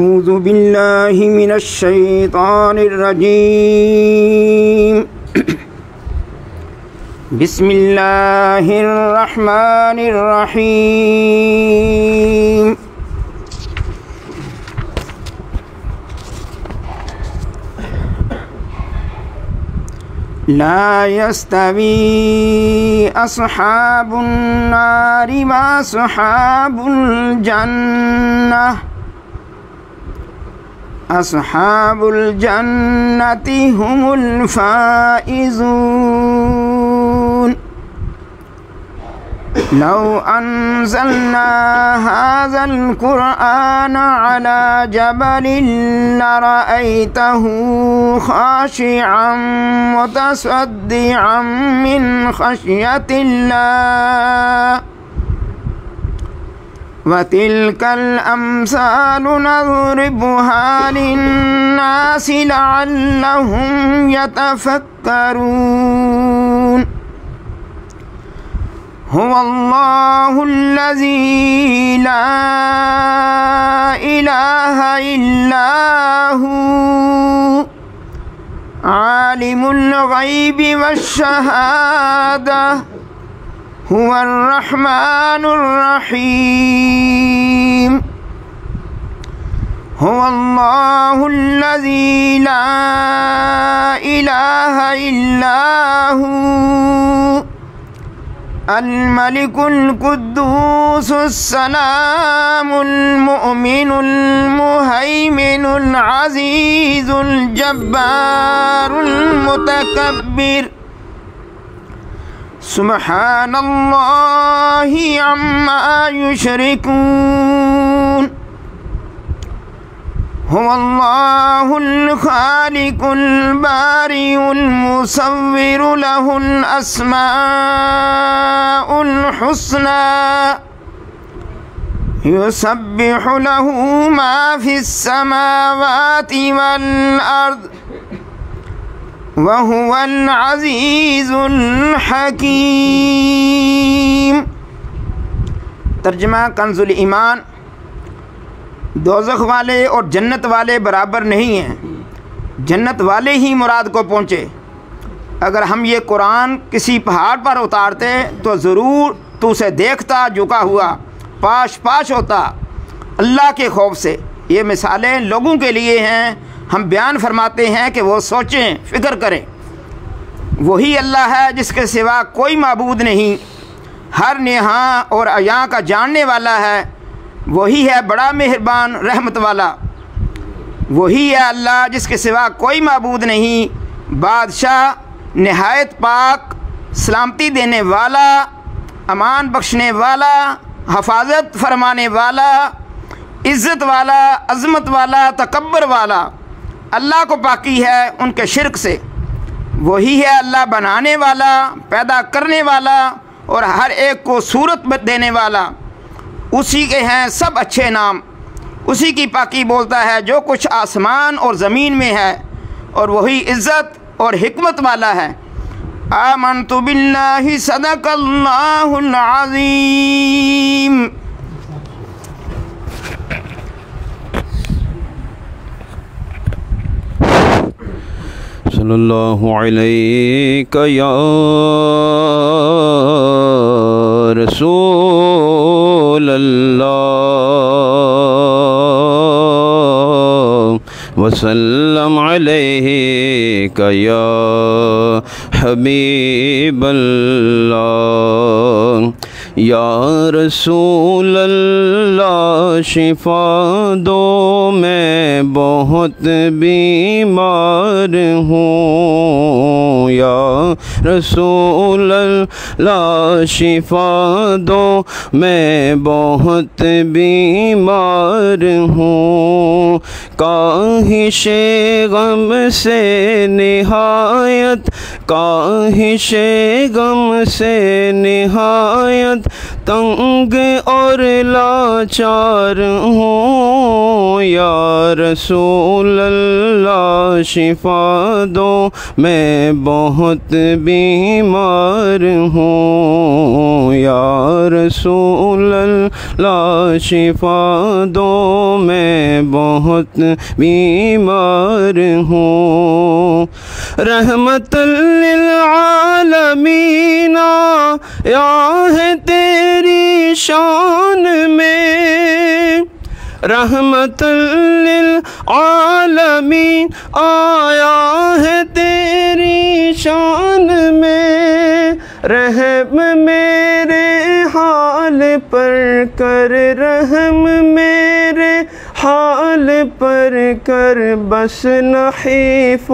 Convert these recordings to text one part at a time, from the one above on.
أعوذ بالله من الشيطان الرجيم بسم الله الرحمن الرحيم لا يستوي أصحاب النار وأصحاب الجنة أصحاب الجنة هم الفائزون لو أنزلنا هذا القرآن على جبل لرأيته خاشعا متصدعا من خشية الله وتلك الأمثال نضربها للناس لعلهم يتفكرون هو الله الذي لا إله إلا هو عالم الغيب والشهادة هو الرحمن الرحيم هو الله الذي لا إله إلا هو الملك القدوس السلام المؤمن المهيمن العزيز الجبار المتكبر سبحان الله عما يشركون هو الله الخالق البارئ المصور له الأسماء الحسنى يسبح له ما في السماوات والأرض وهو العزيز الحكيم۔ ترجمہ کنز الایمان۔ دوزخ والے اور جنت والے برابر نہیں ہیں، جنت والے ہی مراد کو پہنچے۔ اگر ہم یہ قرآن کسی پہاڑ پر اتارتے تو ضرور تو اسے دیکھتا جھکا ہوا، پاش پاش ہوتا اللہ کے خوف سے۔ یہ مثالیں لوگوں کے لیے ہیں، ہم بیان فرماتے ہیں کہ وہ سوچیں، فکر کریں۔ وہی اللہ ہے جس کے سوا کوئی معبود نہیں، ہر نہاں اور عیاں کا جاننے والا ہے۔ وہی ہے بڑا مہربان رحمت والا۔ وہی ہے اللہ جس کے سوا کوئی معبود نہیں، بادشاہ نہایت پاک، سلامتی دینے والا، امان بخشنے والا، حفاظت فرمانے والا، عزت والا، عظمت والا، تکبر والا۔ اللہ کو پاکی ہے ان کے شرک سے۔ وہی ہے اللہ بنانے والا، پیدا کرنے والا اور ہر ایک کو صورت دینے والا۔ اسی کے ہیں سب اچھے نام، اسی کی پاکی بولتا ہے جو کچھ آسمان اور زمین میں ہے، اور وہی عزت اور حکمت والا ہے۔ آمنت باللہ صدق اللہ العظیم۔ صلی اللہ علیہ یا رسول اللہ وسلم علیہ یا حبیب اللہ۔ یا رسول اللہ شفا دو میں بہت بیمار ہوں، یا رسول اللہ شفا دو میں بہت بیمار ہوں، کاہش غم سے نہایت، کاہش غم سے نہایت تنگ اور لاچار ہوں، یا رسول اللہ شفا دو میں بہت بیمار ہوں، یا رسول اللہ شفا دو میں بہت بیمار ہوں۔ رحمت للعالمین آیا ہے تیری شان میں، رحمت للعالمین آیا ہے تیری شان میں، رحم میرے حال پر کر، رحم میرے حال پر کر، بس نحیف و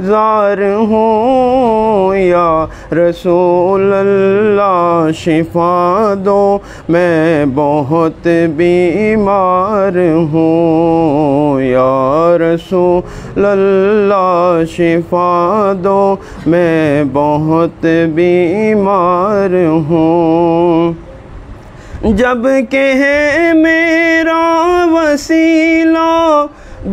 زار ہوں، یا رسول اللہ شفا دو میں بہت بیمار ہوں، یا رسول اللہ شفا دو میں بہت بیمار ہوں۔ جب کہ ہے میرا وسیلہ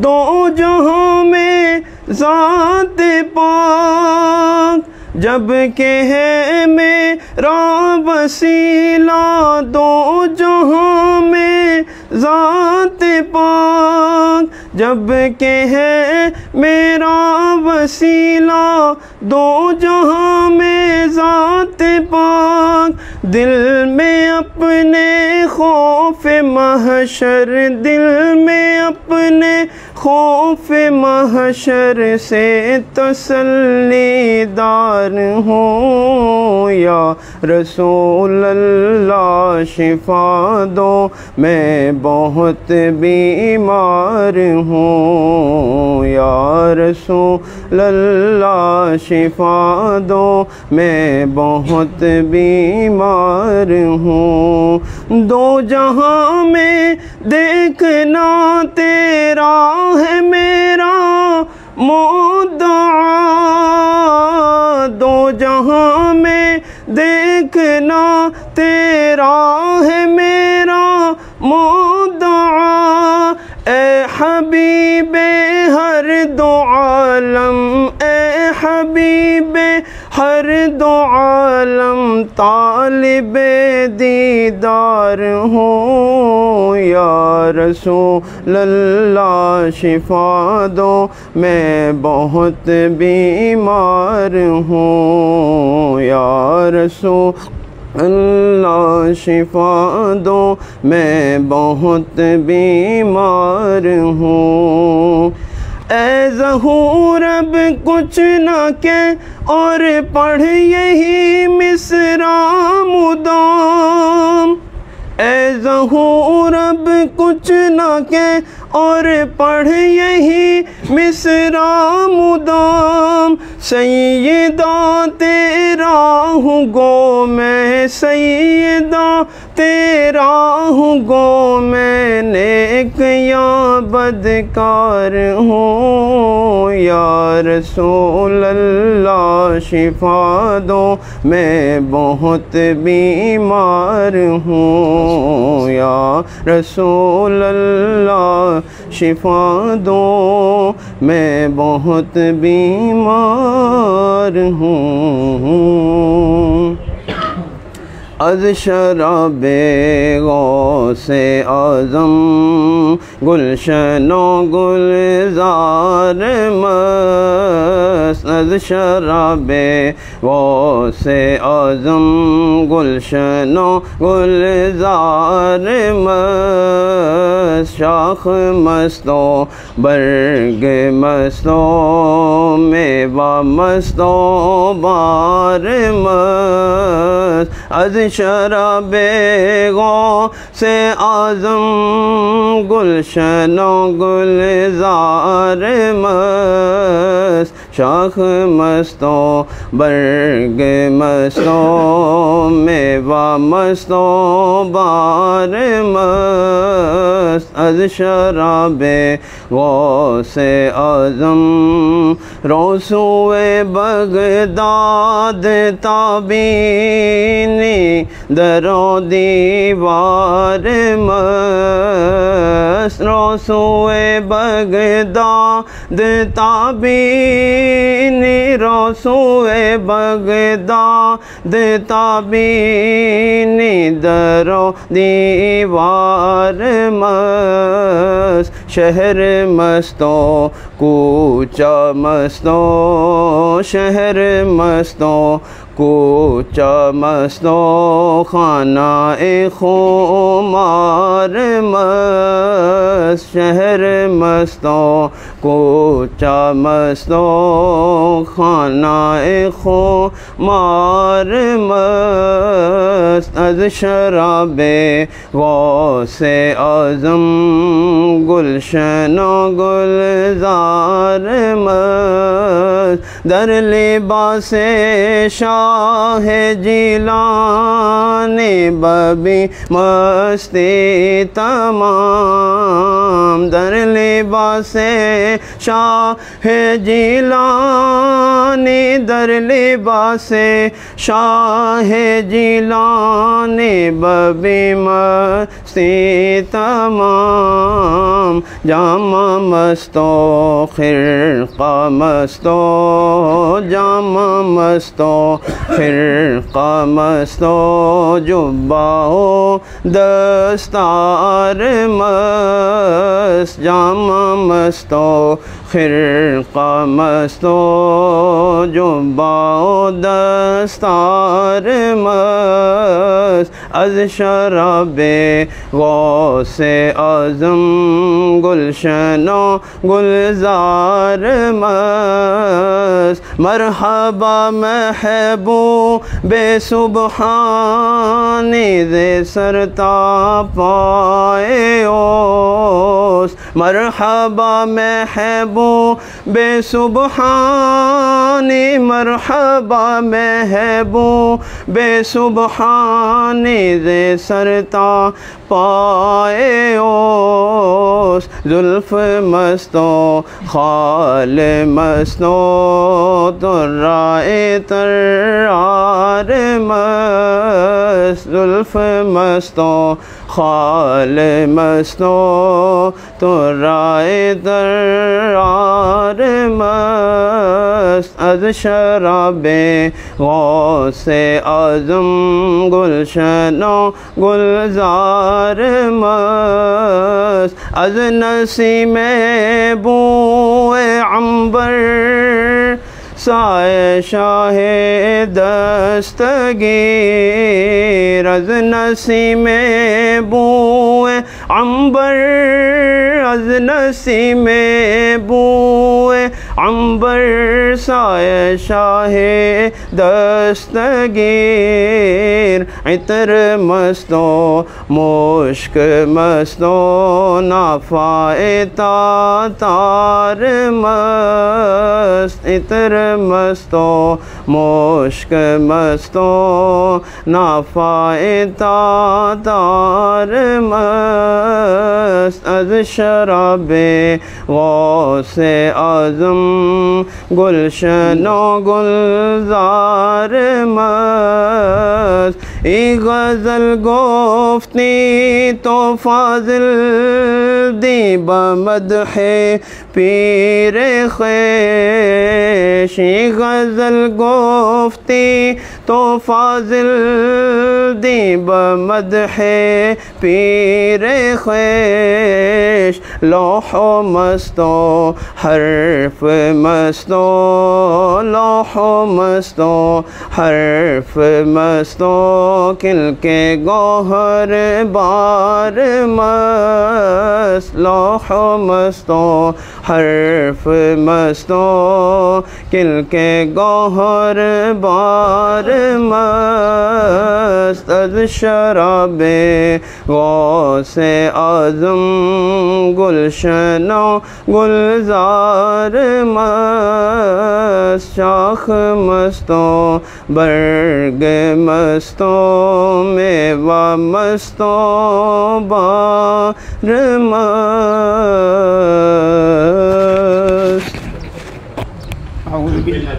دو جہاں میں ذات پاک، جب کہ ہے میرا وسیلہ دو جہاں میں ذات پاک، جب کہ ہے میرا وسیلہ دو جہاں میں ذات پاک، دل میں اپنے خوف محشر، دل میں اپنے خوف محشر سے تسلی دار ہوں، یا رسول اللہ شفا دو میں بہت بیمار ہوں، یا رسول اللہ شفا دو میں بہت بیمار ہوں۔ دو جہاں میں دیکھنا تیرا ہے میرا مدعا، دو جہاں میں دیکھنا تیرا ہے میرا مدعا، اے حبیب ہر دو عالم، اے حبیب ہر دو عالم، طالب دیدار ہوں، یا رسول اللہ شفا دو میں بہت بیمار ہوں، یا رسول اللہ شفا دو میں بہت بیمار ہوں۔ اے ظہور اب کچھ نہ کہ اور پڑھ یہی مصرع مدام، اے ظہور اب کچھ نہ کہ اور پڑھ یہی مصرع مدام، سیدہ تیرا ہوں گو میں، سیدہ تیرا ہوں گو میں، نیک یا بدکار ہوں، یا رسول اللہ شفا دو میں بہت بیمار ہوں، یا رسول اللہ شفا دو میں بہت بیمار ہوں۔ از شراب غوث اعظم گلشن و گلزار مست، از شراب غوث اعظم گلشن و گلزار مست، شاخ مست و برگ مست و میوہ مست و بار مست، از شراب غوث اعظم گلشن و گلزار مست، شاخ مستوں برگ مستوں میوہ مستوں بار مست از شراب غوث اعظم روسوئے بغداد تابینی در و دیوار مست روسوئے بغداد تابینی روسوئے بغداد تابینی در و دیوار مست شہر مستوں کوچہ مستوں شہر مستوں کوچہ مستوں خانہ خمار مست شہر مستوں کوچہ مستوں خانہ خمار مست از شراب غوث اعظم گلشن و گلزار مست در لباس شاہ جیلانی ببی مستی تمام در لباس شاہ جیلانی در لباس شاہ جیلانی ببی مستی تمام جامہ مستوں خرقہ مستوں جامہ مستوں خرقہ مستوں جبہ و دستار مست جامہ مستوں خرقہ مستوں جبہ و دستار مست از شراب غوث اعظم گلشن و گلزار مست مرحبا محبوب سبحانی ز سر تا پائے اوست مرحبا محبوب سبحانی مرحبا محبوب سبحانی ز سر تا پائے اوست زلف مستوں خال مستوں ترائے ترار مست زلف مستوں خال مستوں ترائے ترار مست از شراب غوث اعظم گلشن و گلزار مست از نسیم بو عنبر سائے شاہ دستگیر از نسیم بو عنبر از نسیم بو عنبر سائے شاہ دستگیر عطر مستوں مشک مستوں نافہ تاتار مست عطر مستوں مشک مستوں نافہ تاتار مست از شراب غوث اعظم گلشن و گلزار مست ای غزل گفتی تو فاضل دی بمدح پیر خویش ای غزل گفتی تو فاضل دی بمدح پیر خویش لوح و مستوں حرف مستوں لوح و مستوں حرف مستوں کل کے گوہر بار مست لوح و مستوں حرف مستوں کل کے گوہر بار مست از شراب غوث اعظم گلشن و گلزار مست، شاخ مستوں برگ مستوں میوہ مستوں بار مست۔ اعوذ باللہ۔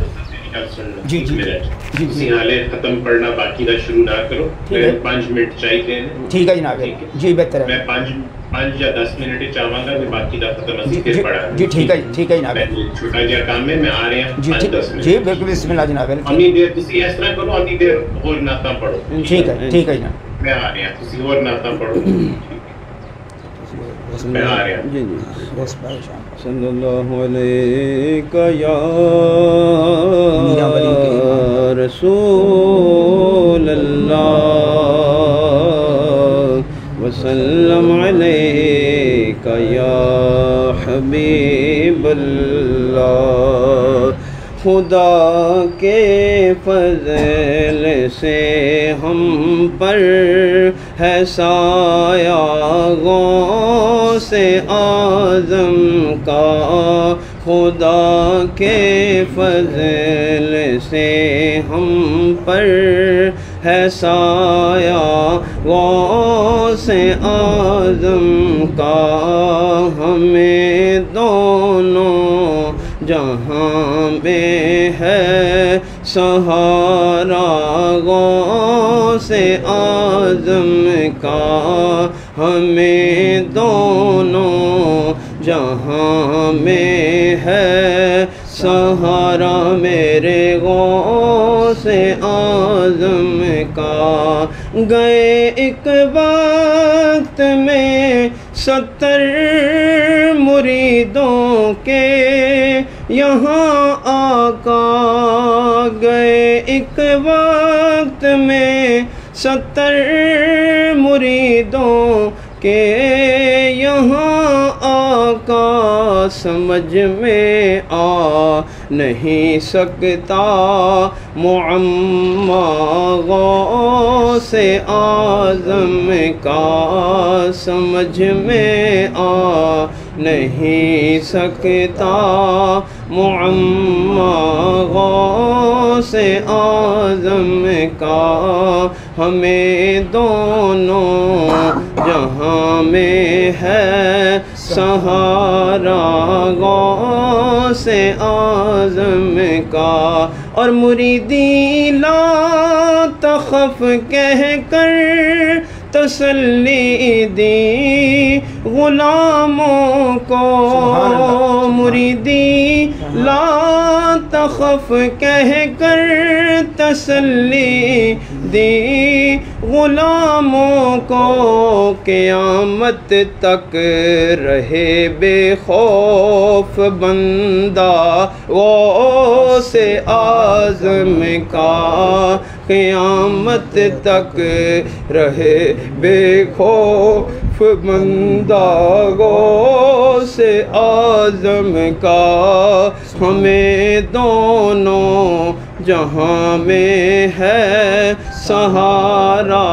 جی جی جی تسی حالے ختم پڑھنا باقی دا شروع نہ کرو، میں 5 منٹ چاہیے۔ ٹھیک ہے جناب، جی بہتر ہے۔ میں 5 یا 10 منٹ چاہوں گا کہ باقی دا ختم اسی پھر پڑھا۔ جی ٹھیک ہے جناب، چھوٹا جہا کام ہے، میں آ رہے ہیں 5-10 منٹ۔ جی بالکل، بسم اللہ جناب۔ امی دیر تسی اس طرح کرو، امی دیر اور نعتاں پڑھو۔ ٹھیک ہے جناب، میں آ رہے ہیں، تسی اور نعتاں پڑھو۔ میں آ رہے ہیں۔ جی جی بس بھائی شام صلی اللہ علیہ یا رسول اللہ وسلم علیک یا حبیب اللہ۔ خدا کے فضل سے ہم پر ہے سایہ غوث اعظم کا، خدا کے فضل سے ہم پر ہے سایہ غوث اعظم کا، ہمیں دونوں جہاں میں ہے سہارا غوث اعظم کا، ہمیں دونوں جہاں میں ہے سہارا میرے غوث اعظم کا۔ گئے ایک وقت میں 70 مریدوں کے یہاں آقا، گئے ایک وقت میں 70 مریدوں کے یہاں آقا، سمجھ میں آ نہیں سکتا معمہ غوث اعظم کا، سمجھ میں آ نہیں سکتا معمہ غوث اعظم کا، ہمیں دونوں جہاں میں ہے سہارا غوث اعظم کا۔ اور مریدی لا تخف کہہ کر تسلی دی غلاموں کو، مریدی لا تخف کہہ کر تسلی دی غلاموں کو، قیامت تک رہے بے خوف بندہ غوث اعظم کا، قیامت تک رہے بے خوف بندہ غوث اعظم کا، ہمیں دونوں جہاں میں ہے سہارا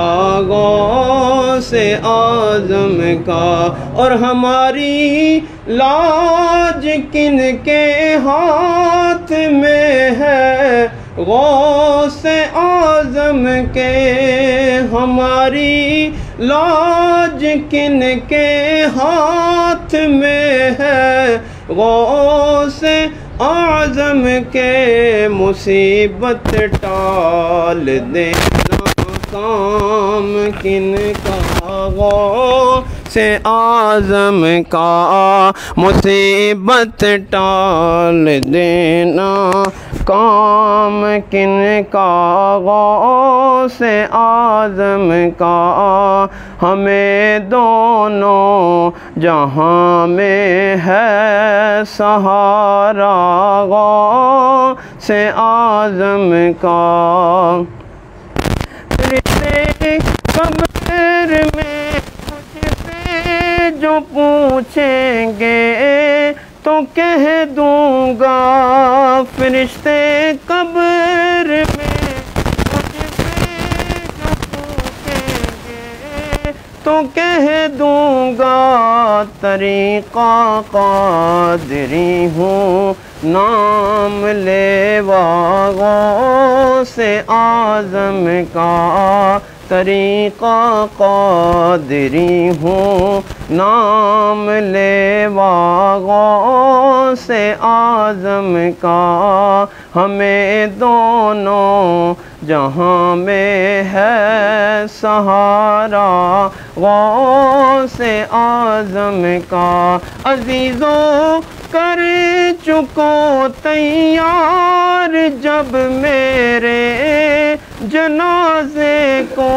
غوث اعظم کا۔ اور ہماری لاج کن کے ہاتھ میں ہے غوث اعظم کے، ہماری لاج کن کے ہاتھ میں ہے غوث اعظم کے، مصیبت ٹال دینا کام کن کا غوث اعظم کا، مصیبت ٹال دینا کام کن کا غوث اعظم کا، ہمیں دونوں جہاں میں ہے سہارا غوث اعظم کا۔ فرشتے قبر میں مجھ سے جو پوچھیں گے تو کہہ دوں گا، فرشتے قبر میں مجھ سے جو پوچھیں گے تو کہہ دوں گا طریقہ قادری ہوں، نام لیوا غوث اعظم کا طریقہ قادری ہوں، نام لیوا غوث اعظم کا، ہمیں دونوں جہاں میں ہے سہارا غوث اعظم کا۔ عزیزوں کر چکو تیار جب میرے جنازے کو،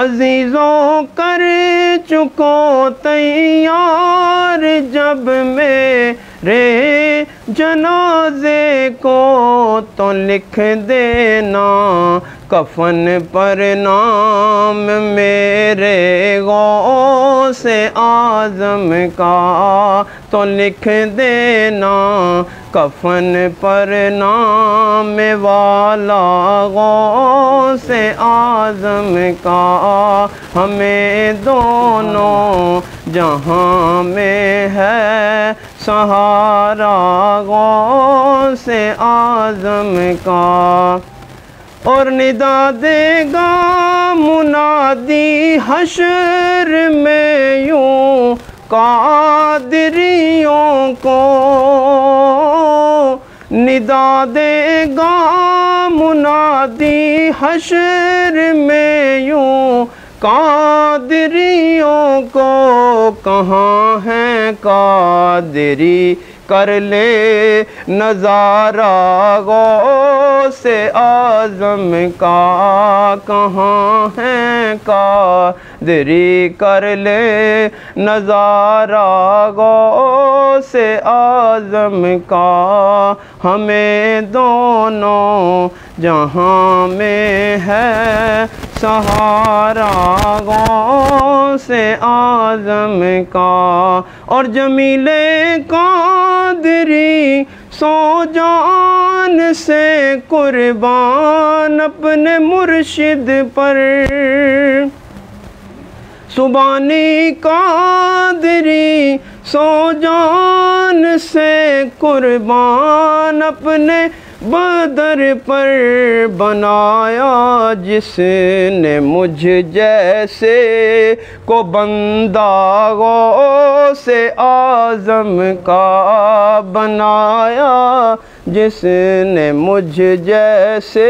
عزیزوں کر چکو تیار جب میرے جنازے کو، تو لکھ دینا کفن پر نام میرے غوث اعظم کا، تو لکھ دینا کفن پر نام والا غوث اعظم کا، ہمیں دونوں جہاں میں ہے سہارا غوث اعظم کا۔ اور ندا دے گا منادی حشر میں یوں قادریوں کو، ندا دے گا منادی حشر میں یوں قادریوں کو، کہاں ہیں قادری کر لے نظارہ غوث اعظم کا، کہاں ہیں قادری کر لے نظارہ غوث اعظم کا، ہمیں دونوں جہاں میں ہے سہارا غوث اعظم کا۔ اور جمیل قادری سو جان سے قربان اپنے مرشد پر، سبحانی قادری سو جان سے قربان اپنے بدر پر، بنایا جس نے مجھ جیسے کو بندہ غوث اعظم کا، بنایا جس نے مجھ جیسے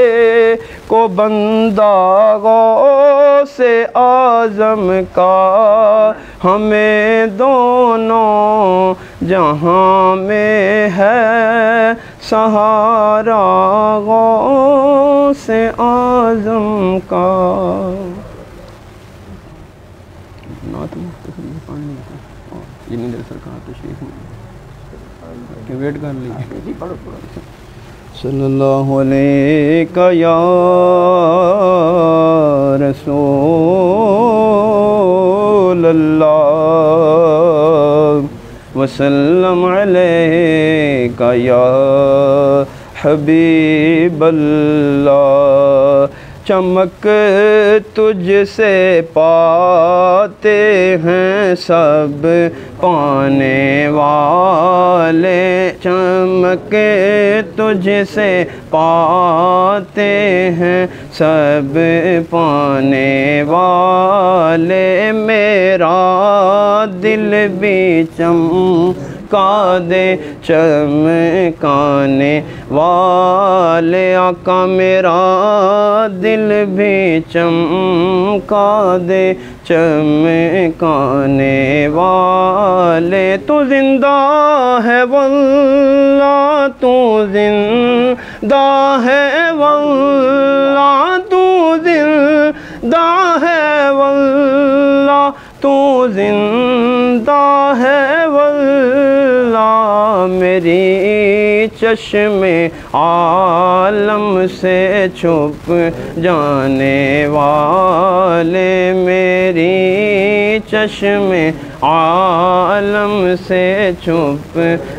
کو بندہ غوث اعظم کا، ہمیں دونوں جہاں میں ہے سہارا غوث اعظم کا۔ نعت مختصر پڑھنی ہے، جنہیں در سرکار تشریف کہ ویٹ کر لیجیے۔ صلی اللہ علیہ یا رسول اللہ وسلم علیک یا حبیب اللہ، چمک تجھ سے پاتے ہیں سب پانے والے، چمک تجھ سے پاتے ہیں سب پانے والے، میرا دل بھی چمکا دے چمکانے والے، آقا میرا دل بھی چمکا دے چمکانے والے، تو زندہ ہے واللہ تو زندہ ہے واللہ تو زندہ ہے واللہ تو زندہ ہے واللہ، میری چشم عالم سے چھپ جانے والے، میری چشم عالم سے چھپ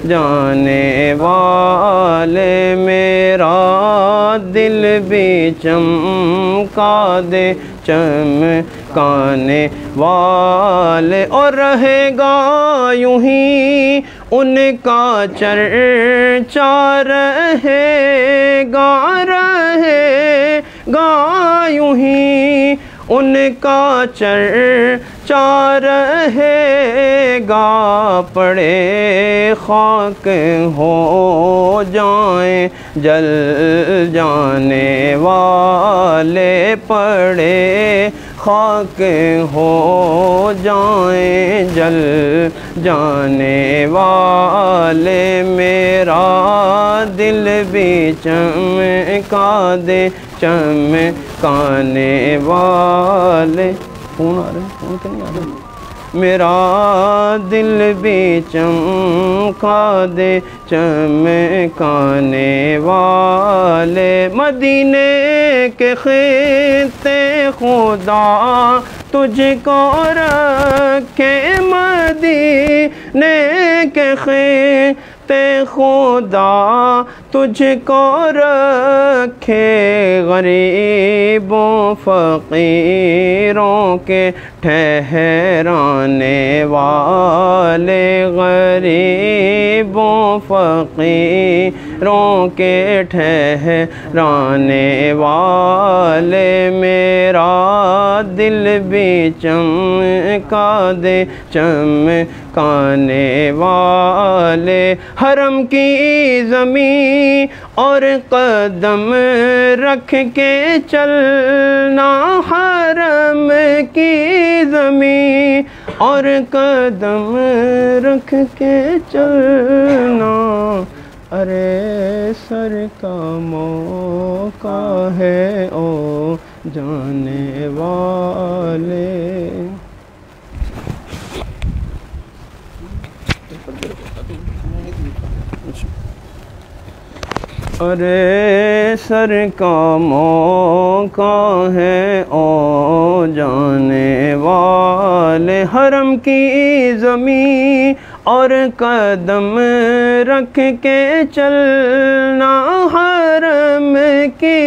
جانے والے، میرا دل بھی چمکا دے چمکانے والے، اور رہے گا یوں ہی ان کا چرچا، رہے گا یوں ہی ان کا چرچا، رہے گا پڑے خاک ہو جائیں جل جانے والے، پڑے خاک ہو جائیں جل جانے والے، میرا دل بھی چمکا دے چمکانے والے۔ فون آ رہے ہیں؟ فون کہ نہیں آ رہے؟ میرا دل بھی چمکا دے چمکانے والے، مدینے کے خطے خدا تجھ کو رکھے، مدینے کے خطے خدا تجھ کو رکھے، غریبوں فقیروں کے ٹھہرانے والے، غریبوں فقیروں کے ٹھہرانے والے، میرا دل بھی چمکا دے چمکانے والے، حرم کی زمین اور قدم رکھ کے چلنا، حرم کی زمین اور قدم رکھ کے چلنا، ارے سر کا موقع ہے او جانے والے۔ ارے سر کا موقع ہے او جانے والے، حرم کی زمین اور قدم رکھ کے چلنا، حرم کی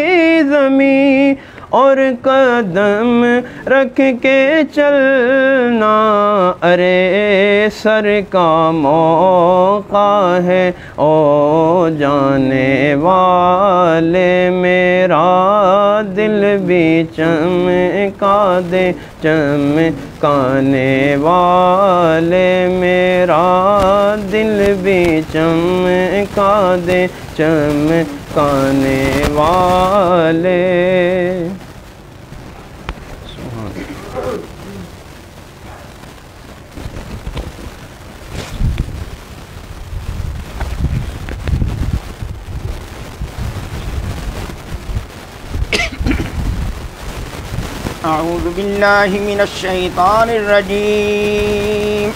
زمین اور قدم رکھ کے چلنا، ارے سر کا موقع ہے او جانے والے، میرا دل بھی چمکا دے چمکانے والے، میرا دل بھی چمکا دے چمکانے والے۔ اعوذ باللہ من الشیطان الرجیم،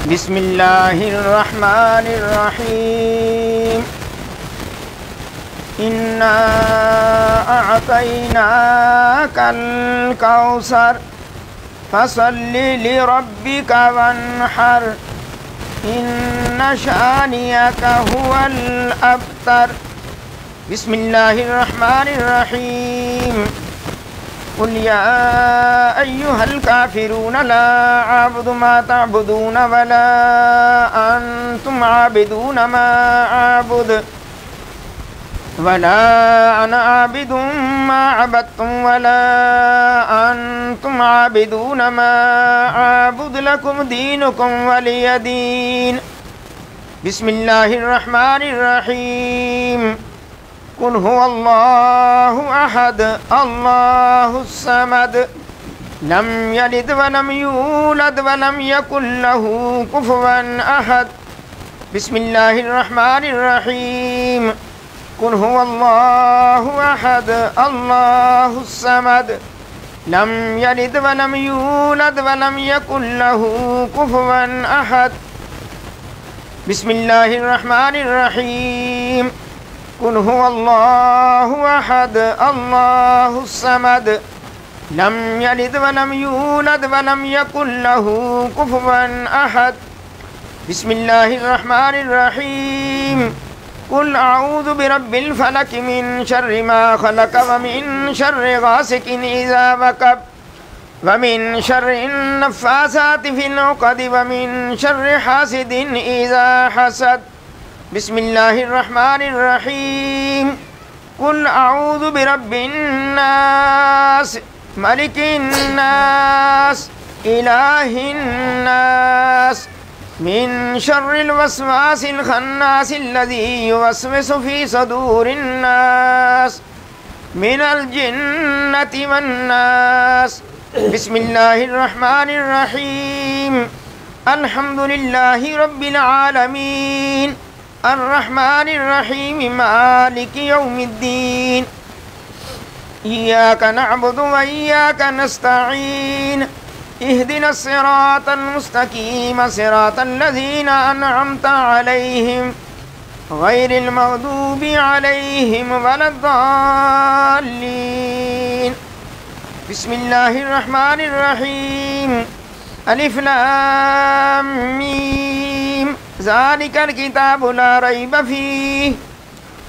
بسم اللہ الرحمن الرحیم، انا اعطیناک الکوثر فصل لربک وانحر، ان شانئک هو الابتر۔ بسم اللہ الرحمن الرحیم، قل یا ایہا الکافرون لا اعبد ما تعبدون ولا انتم عابدون ما اعبد ولا انا عابد ما عبدتم ولا انتم عابدون ما اعبد لكم دینکم ولی دین۔ بسم اللہ الرحمن الرحیم، قل هو اللہ احد اللہ الصمد لم یلد ولم یولد ولم یکن له کفوا احد۔ بسم اللہ الرحمن الرحیم، قل هو اللہ احد اللہ الصمد لم یلد ولم یولد ولم یکن له کفوا احد۔ بسم اللہ الرحمن الرحیم، قل هو اللہ احد اللہ الصمد لم يلد ولم يولد ولم يكن له كفوا أحد. بسم الله الرحمن الرحيم. قل أعوذ برب الفلق من شر ما خلق ومن شر غاسق إذا وقب ومن شر النفاثات في العقد ومن شر حاسد إذا حسد. بسم الله الرحمن الرحيم. قل أعوذ برب الناس ملك الناس إله الناس من شر الوسواس الخناس الذي يوسوس في صدور الناس من الجنة والناس. بسم الله الرحمن الرحيم. الحمد لله رب العالمين الرحمن الرحيم مالك يوم الدين. إياك نعبد وإياك نستعين. اهدنا الصراط المستقيم صراط الذين أنعمت عليهم غير المغضوب عليهم ولا الضالين. بسم الله الرحمن الرحيم. ألف لام ميم. ذلك الكتاب لا ريب فيه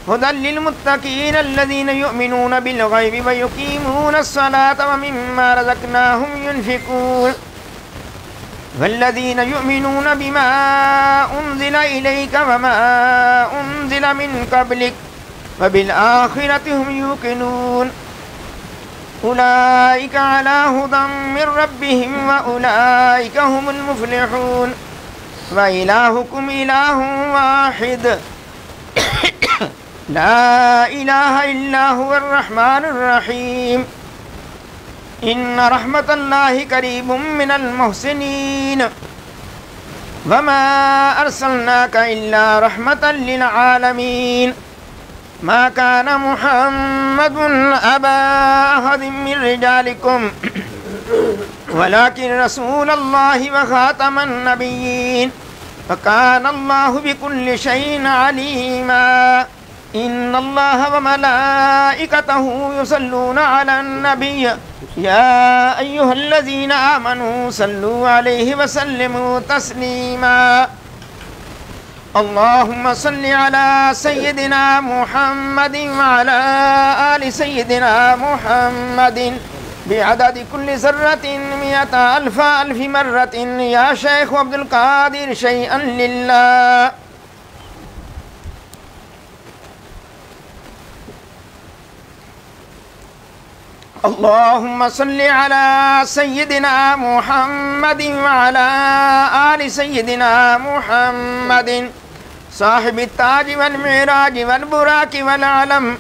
هدى للمتقين الذين يؤمنون بالغيب ويقيمون الصلاة ومما رزقناهم ينفقون والذين يؤمنون بما أنزل إليك وما أنزل من قبلك وبالآخرة هم يوقنون أولئك على هدى من ربهم وأولئك هم المفلحون. وإلهكم إله واحد لا إله إلا هو الرحمن الرحيم. إن رحمة الله قريب من المحسنين وما أرسلناك إلا رحمة للعالمين. ما كان محمد أبا أحد من رجالكم ولكن رسول الله وخاتم النبيين وكان الله بكل شيء عليما. إن الله وملائكته يصلون على النبي يا أيها الذين آمنوا صلوا عليه وسلموا تسليما. اللهم صل على سيدنا محمد وعلى آل سيدنا محمد بعدد كل ذرة 100,000 مرة. يا شيخ عبد القادر شيئا لله. اللهم صل على سيدنا محمد وعلى آل سيدنا محمد صاحب التاج والمعراج والبراك والعلم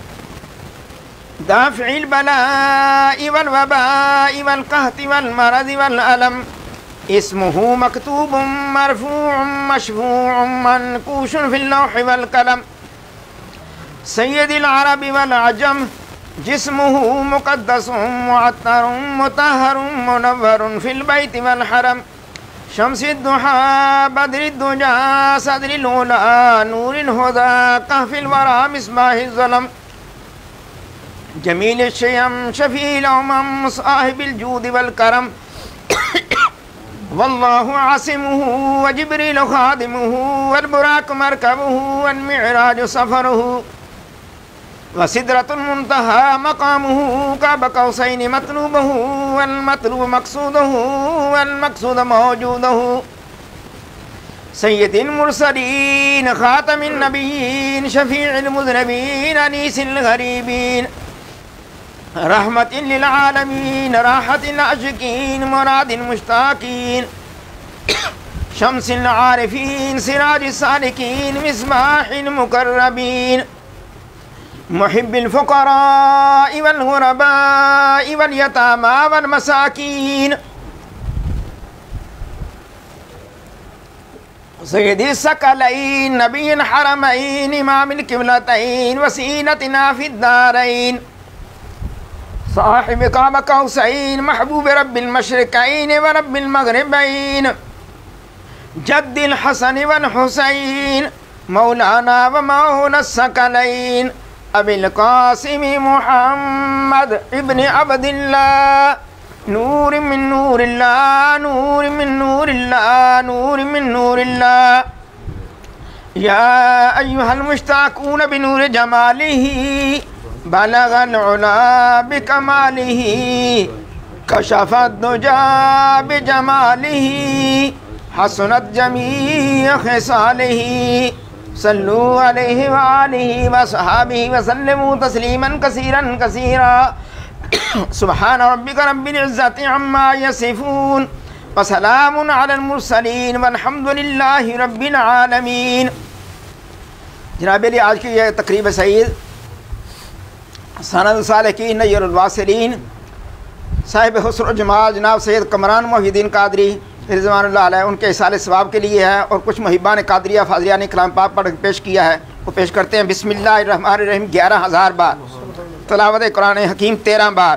دافع البلاء والوباء والقهط والمرض والألم. اسمه مكتوب مرفوع مشفوع منقوش في اللوح والقلم. سيد العرب والعجم جسمه مقدس معطر مطهر منور في البيت والحرم. شمس الضحى بدر الدجى صدر العلا نور الهدى كهف الورى مصباح الظلم. جميل الشيم شفيع الأمم صاحب الجود والكرم. والله عاصمه وجبريل خادمه والبراق مركبه والمعراج سفره وسدرة المنتهى مقامه كعب قوسين مطلوبه والمطلوب مقصوده والمقصود موجوده. سيد المرسلين خاتم النبيين شفيع المذنبين أنيس الغريبين رحمة للعالمين راحة العاشقين مراد المشتاقين. شمس العارفين سراج السالكين مصباح المقربين. محب الفقراء والغرباء واليتامى والمساكين. سيد الثقلين نبي الحرمين إمام القبلتين وسيلتنا في الدارين. صاحب قاب قوسين محبوب رب المشرقين ورب المغربين. جد الحسن والحسين مولانا ومولى الثقلين ابی القاسم محمد ابن عبد اللہ نور من نور اللہ نور من نور اللہ نور من نور اللہ یا ایہا المشتاقون بنور جمالہ بلغ العلا بکمالہ کشف الدجا بجمالہ حسنت جمیع خصالہ صلو علیہ وآلہ وصحابہ وسلموا تسلیما کثیرا کثیرا سبحان ربک رب العزت عما یصفون وسلام علی المرسلین والحمد للہ رب العالمین۔ جناب علی، آج کی یہ تقریب سعید سند السالکین نیر الواصلین صاحب حسن و جمال جناب سید کمران محی الدین قادری رضوان اللہ علیہ ان کے اصال ثواب کے لیے ہے، اور کچھ محبان قادریہ فاضلیہ نے کلام پاک پڑھ پیش کیا ہے، وہ پیش کرتے ہیں۔ بسم اللہ الرحمن الرحیم 11,000 بار، تلاوت قرآن حکیم 13 بار۔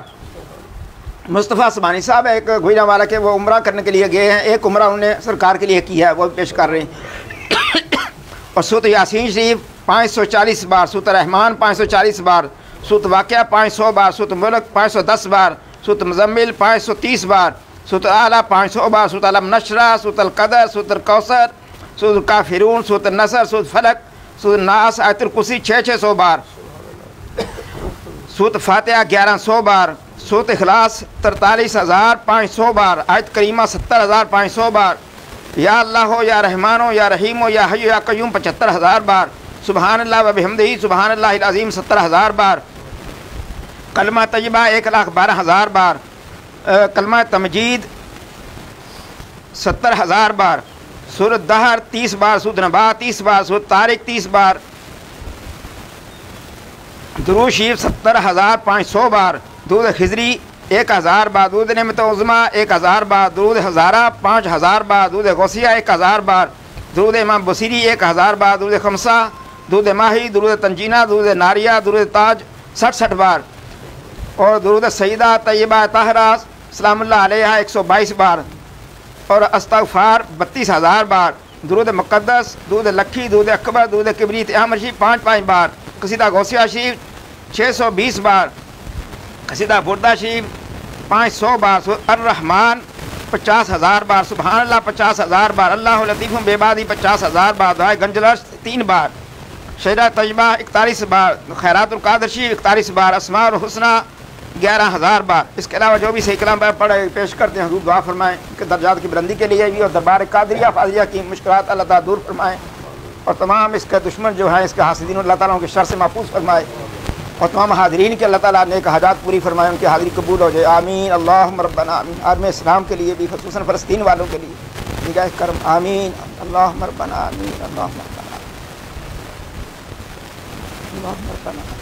مصطفیٰ سبحانی صاحب ایک گوجرا والا کے وہ عمرہ کرنے کے لیے گئے ہیں، ایک عمرہ انہوں نے سرکار کے لیے کیا ہے، وہ بھی پیش کر رہے ہیں۔ اور سورۃ یاسین شریف 540 بار، سورۃ رحمان 540 بار، سورۃ واقعہ 500 بار، سورۃ ملک 510 بار، سورۃ مزمل 530 بار، سورۃ اعلیٰ 500 بار، سورۃ علم نشرہ، سورۃ القدر، سورۃ الکوثر، سورۃ الکافرون، سورۃ النصر، سورۃ فلق، سورۃ الناس، آیت الکرسی 600 بار، سورۃ فاتحہ 1100 بار، سورۃ اخلاص 43,500 بار، آیت کریمہ 70,500 بار، یا اللہ ہو یا رحمان ہو یا رحیم ہو یا حی یا قیوم 75,000 بار، سبحان اللہ و بحمدہ سبحان اللہ العظیم 70,000 بار، کلمہ طیبہ 1,12,000 بار، کلمہ تمجید 70,000 بار، سورۃ دہر 30 بار، سورۃ نبا 30 بار، سورۃ طارق 30 بار، درود شریف 70,500 بار، درود خضری 1,000 بار، درود نعمت عظمیٰ 1,000 بار، درود ہزارہ 5,000 بار، درود غوثیہ 1,000 بار، درود امام بصیری 1,000 بار، درود خمسہ، درود ماہی، درود تنجینہ، درود ناریہ، درود تاج 66 بار، اور درود سیدہ طیبہ طاہرہ سلام اللہ علیہ 122 بار، اور استغفار 32,000 بار، درود مقدس، درود لکھی، درود اکبر، درود کبریت احمد شریف 5 بار، قصیدہ غوثیہ شریف 620 بار، قصیدہ بردہ شریف 500 بار، الرحمن 50,000 بار، سبحان اللہ 50,000 بار، اللہ لطیف بعبادہ 50,000 بار، دعائے گنجلش 3 بار، شہدہ طیبہ 41 بار، خیرات القادر شریف 41 بار، اسماء الحسنہ 11,000 بار۔ اس کے علاوہ جو بھی صحیح کلام پڑھے پیش کرتے ہیں، حضور دعا فرمائیں ان کے درجات کی بلندی کے لیے بھی، اور دربار قادریہ فاضلیہ کی مشکلات اللہ تعالیٰ دور فرمائیں، اور تمام اس کے دشمن جو ہیں اس کے حاسدین اللہ تعالیٰ ان کے شر سے محفوظ فرمائے، اور تمام حاضرین کے اللہ تعالیٰ نیک حاجات پوری فرمائے، ان کی حاضری قبول ہو جائے، آمین اللہم ربنا آمین۔ عالم اسلام کے لیے بھی، خصوصاً فلسطین والوں کے لیے نگاہ کرم، آمین اللہم ربنا آمین اللہم ربنا آمین اللہم ربنا آمین۔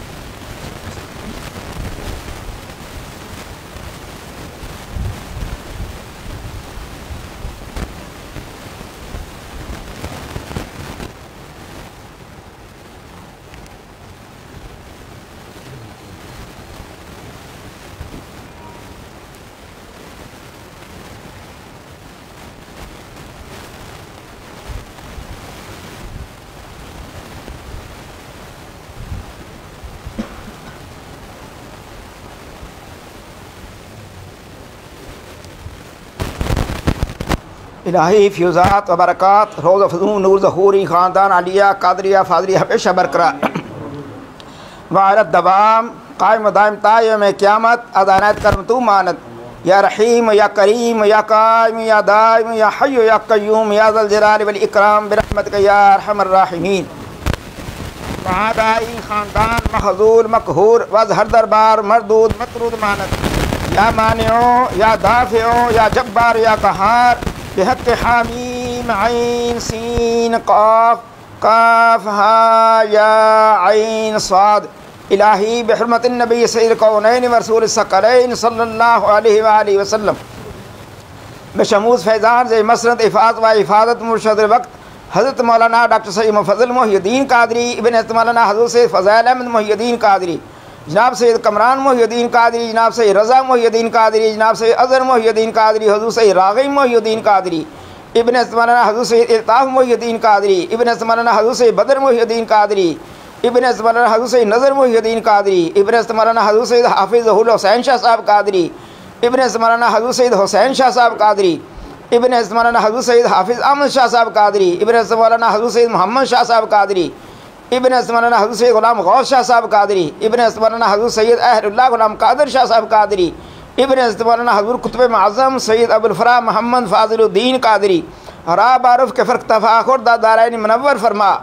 الہی فیوزات و برکات روز افزون نور ظہوری خاندان عالیہ قادریہ فاضلیہ ہمیشہ برقرار وعلت دوام قائم و دائم تا یوم قیامت ادانت کرم تو مانت یا رحیم یا کریم یا قائم یا دائم یا حی یا قیوم یا ذا الجلال والاکرام برحمتک یا ارحم الراحمین۔ وعدائی خاندان محظور مقہور وظہر دربار مردود مطرود مانت یا مانعو یا دافعو یا جبار یا قہار بحق حامیم عین سین قاف کاف ہا یا عین صاد۔ الہی بحرمت النبی سید الکونین ورسول الثقلین صلی اللہ علیہ وآلہ وسلم بشموز فیضان ذی مسرت افاظ و افادت مرشد وقت حضرت مولانا ڈاکٹر سید مفضل محی الدین قادری ابن حضرت مولانا حضرت سید فضائل احمد محی الدین قادری، جناب سید کمران محی الدین قادری، جناب سید رضا محی الدین قادری، جناب سید اظہر محی الدین قادری، حضرت سید راغب محی الدین قادری، ابن حضرت مولانا حضرت سید الطاف محی الدین قادری، ابن حضرت مولانا حضرت سید بدر محی الدین قادری، ابن حضرت مولانا حضرت سید نظر محی الدین قادری، ابن حضرت مولانا حضرت سید حافظ ظہور حسین شاہ صاحب قادری، ابن حضرت مولانا حضرت سید حسین شاہ صاحب قادری، ابن حضرت مولانا حضرت سید حافظ احمد شاہ صاحب قادری، ابن حضرت مولانا حضرت سید محمد شاہ صاحب قادری، ابن حضرت مولانا حضرت سید غلام غوث شاہ صاحب قادری، ابن حضرت مولانا حضرت سید اہل اللہ غلام قادر شاہ صاحب قادری، ابن حضرت مولانا حضرت قطب معظم سید ابو الفرا محمد فاضل الدین قادری، راب عارف کے فرق تفاخر دارین منور فرما،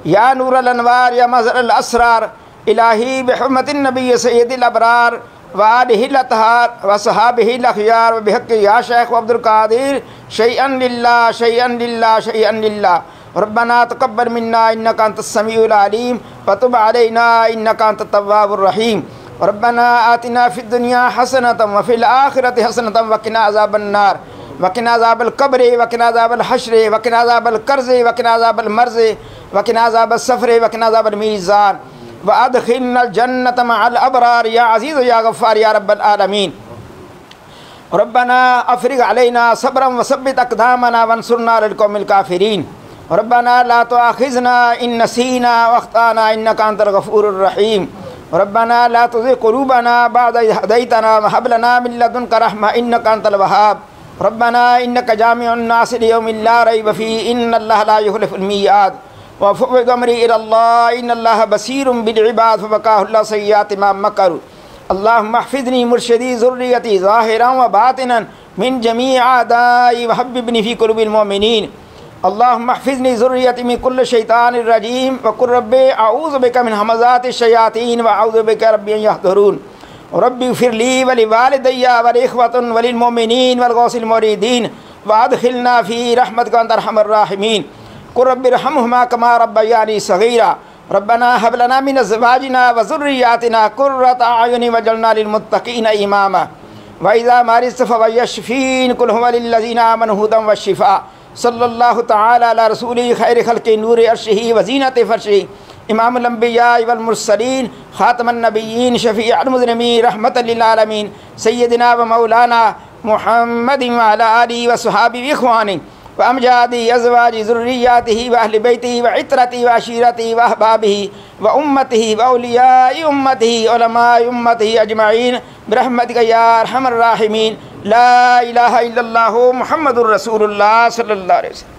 یا نور الانوار یا مظہر الاسرار، الہی بحرمت النبی سید الابرار وآلہ الاطہار وصحابہ الاخیار وبحق یا شیخ عبد القادر شیئا للہ شیئا للہ شیئا للہ، ربنا تقبل منا انک انت السمیع العلیم وتب علینا انک انت التواب الرحیم، ربنا آتنا فی الدنیا حسنۃ وفی الآخرۃ حسنۃ وقنا عذاب النار وقنا عذاب القبر وقنا عذاب الحشر وقنا عذاب القرض وقنا عذاب المرض وقنا عذاب السفر وقنا عذاب المیزان وادخلنا الجنة مع الابرار یا عزیز یا غفار یا رب العالمین، ربنا افرغ علینا صبرا وثبت اقدامنا وانصرنا على القوم الكافرین، ربنا لا تؤاخذنا ان نسینا واخطانا انك انت الغفور الرحیم، ربنا لا تزغ قلوبنا بعد إذ هديتنا وهب لنا من لدنك رحمة إنك أنت الوهاب، ربنا إنك جامع الناس ليوم لا ريب فيه إن الله لا يخلف الميعاد، وفوض أمري إلى الله إن الله بصير بالعباد فبقاه الله سيئات ما مكروا، اللهم احفظني مرشدي ذريتي ظاهرا وباطنا من جميع أعدائي وحببني في قلوب المؤمنين، اللهم احفظني ذريتي من كل شيطان رجيم وقل ربي أعوذ بك من همزات الشياطين وأعوذ بك ربي أن يحضرون، ربي اغفر لي ولوالدي والإخوة وللمؤمنين والغوث المريدين وأدخلنا في رحمتك وأنت أرحم الراحمين، قل رب ارحمهما كما ربياني صغيرا، ربنا هب لنا من أزواجنا وذرياتنا قرة أعين واجعلنا للمتقين إماما، وإذا مرضت فهو يشفين، قل هو للذين آمنوا هدى والشفاء، صلی اللہ تعالی علی رسول خیر خلق نور عرشہ وزینت فرشہ، امام الانبیاء والمرسلین خاتم النبیین شفیع المذنبین رحمت للعالمین، سیدنا و مولانا محمد وعلی آلہ وصحابہ اخوانہ وامجاد ازواج ذریاتہ واہل بیتہ وعطرتہ وعشیرتہ واحبابہ وامتہ واولیاء امتہ علماء امتہ اجمعین برحمتک یا ارحم الراحمین، لا الہ الا اللہ محمد الرسول اللہ صلی اللہ علیہ وسلم۔